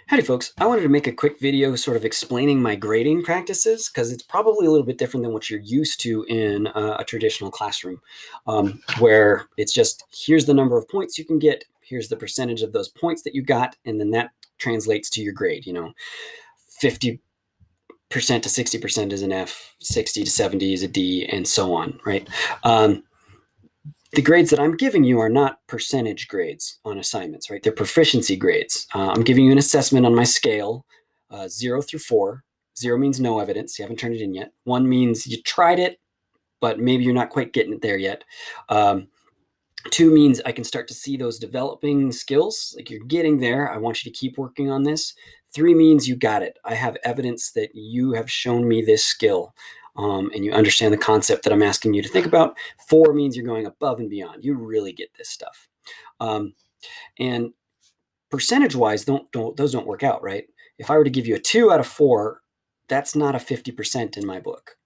Howdy folks, I wanted to make a quick video sort of explaining my grading practices because it's probably a little bit different than what you're used to in a traditional classroom, where it's just, here's the number of points you can get, here's the percentage of those points that you got, and then that translates to your grade. 50% to 60% is an F, 60 to 70 is a D, and so on, right? The grades that I'm giving you are not percentage grades on assignments, right? They're proficiency grades. I'm giving you an assessment on my scale, 0 through 4. 0 means no evidence. You haven't turned it in yet. 1 means you tried it, but maybe you're not quite getting it there yet. 2 means I can start to see those developing skills, like you're getting there. I want you to keep working on this. 3 means you got it. I have evidence that you have shown me this skill. And you understand the concept that I'm asking you to think about. 4 means you're going above and beyond. You really get this stuff. And percentage-wise, those don't work out, right? If I were to give you a 2 out of 4, that's not a 50% in my book.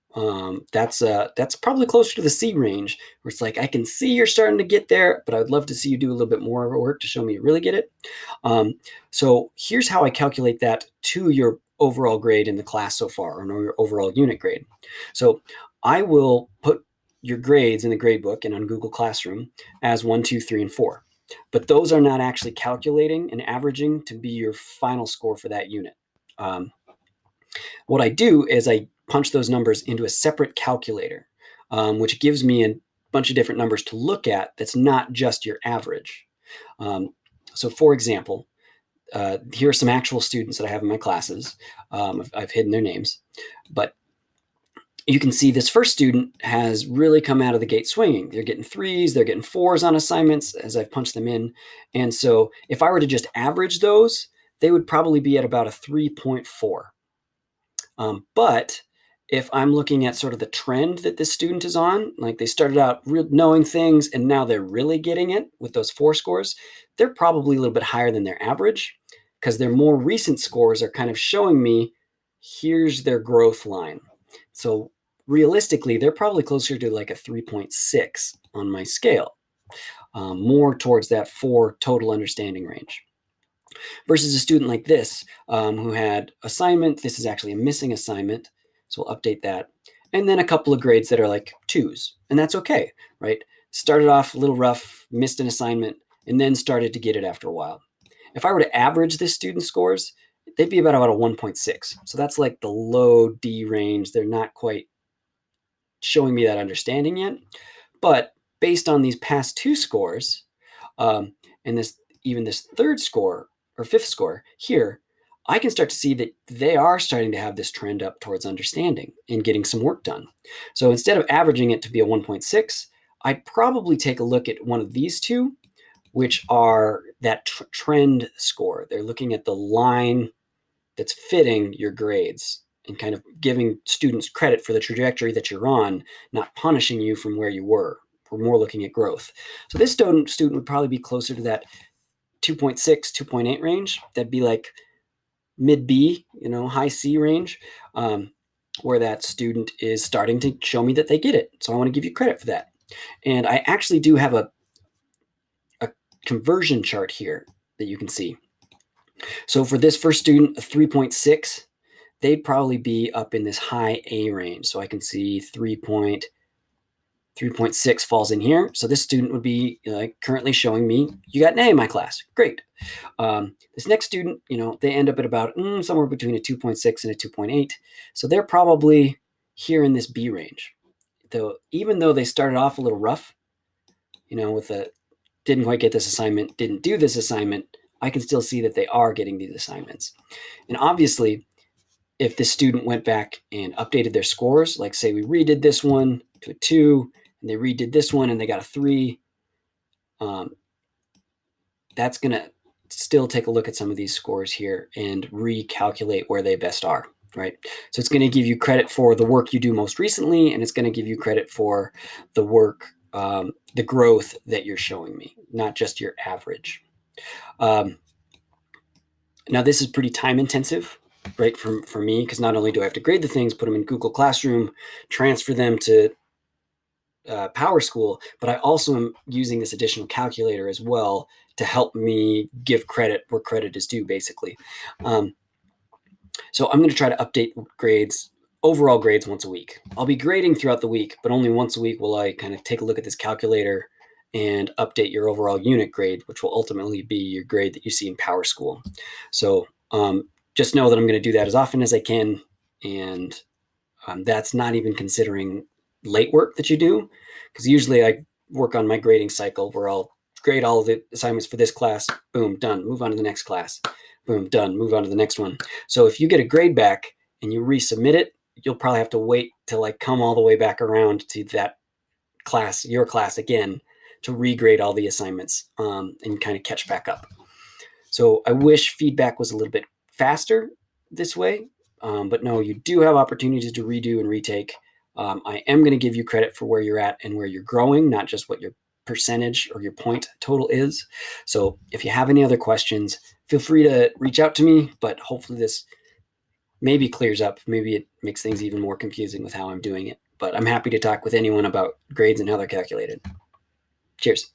That's probably closer to the C range, where it's like, I can see you're starting to get there, but I'd love to see you do a little bit more work to show me you really get it. So here's how I calculate that to your overall grade in the class so far, or your overall unit grade. So I will put your grades in the grade book and on Google Classroom as 1, 2, 3, and 4. But those are not actually calculating and averaging to be your final score for that unit. What I do is I punch those numbers into a separate calculator, which gives me a bunch of different numbers to look at that's not just your average. So for example, here are some actual students that I have in my classes. I've hidden their names, but you can see this first student has really come out of the gate swinging. They're getting 3s, they're getting 4s on assignments as I've punched them in. And so if I were to just average those, they would probably be at about a 3.4. But if I'm looking at sort of the trend that this student is on, like they started out knowing things and now they're really getting it with those 4 scores, they're probably a little bit higher than their average because their more recent scores are kind of showing me here's their growth line. So realistically, they're probably closer to like a 3.6 on my scale, more towards that 4 total understanding range. Versus a student like this who had assignment. This is actually a missing assignment, so we'll update that. And then a couple of grades that are like 2s, and that's okay, right? Started off a little rough, missed an assignment, and then started to get it after a while. If I were to average this student's scores, they'd be about a 1.6. So that's like the low D range. They're not quite showing me that understanding yet. But based on these past 2 scores, and even this 3rd score or 5th score here, I can start to see that they are starting to have this trend up towards understanding and getting some work done. So instead of averaging it to be a 1.6, I'd probably take a look at one of these 2, which are that trend score. They're looking at the line that's fitting your grades and kind of giving students credit for the trajectory that you're on, not punishing you from where you were. We're more looking at growth. So this student would probably be closer to that 2.6, 2.8 range. That'd be like mid B, high C range, where that student is starting to show me that they get it. So I want to give you credit for that. And I actually do have a conversion chart here that you can see. So for this first student, a 3.6, they'd probably be up in this high A range. So I can see 3.6 falls in here. So this student would be currently showing me, you got an A in my class. Great. This next student, they end up at about somewhere between a 2.6 and a 2.8. So they're probably here in this B range. Though, even though they started off a little rough, with a didn't quite get this assignment, didn't do this assignment, I can still see that they are getting these assignments. And obviously, if this student went back and updated their scores, like say we redid this one to a 2, and they redid this one and they got a 3, that's going to still take a look at some of these scores here and recalculate where they best are, right? So it's going to give you credit for the work you do most recently, and it's going to give you credit for the work, the growth that you're showing me, not just your average. Now, this is pretty time intensive, right, for me, because not only do I have to grade the things, put them in Google Classroom, transfer them to Power School, but I also am using this additional calculator as well to help me give credit where credit is due, basically. So I'm going to try to update grades, overall grades, once a week. I'll be grading throughout the week, but only once a week will I kind of take a look at this calculator and update your overall unit grade, which will ultimately be your grade that you see in Power School. So just know that I'm going to do that as often as I can, and that's not even considering late work that you do, because usually I work on my grading cycle where I'll grade all of the assignments for this class, boom, done, move on to the next class, boom, done, move on to the next one. So if you get a grade back and you resubmit it, you'll probably have to wait till I come all the way back around to that class, your class again, to regrade all the assignments and kind of catch back up. So I wish feedback was a little bit faster this way, but no, you do have opportunities to redo and retake. I am going to give you credit for where you're at and where you're growing, not just what your percentage or your point total is. So if you have any other questions, feel free to reach out to me, but hopefully this maybe clears up. Maybe it makes things even more confusing with how I'm doing it. But I'm happy to talk with anyone about grades and how they're calculated. Cheers.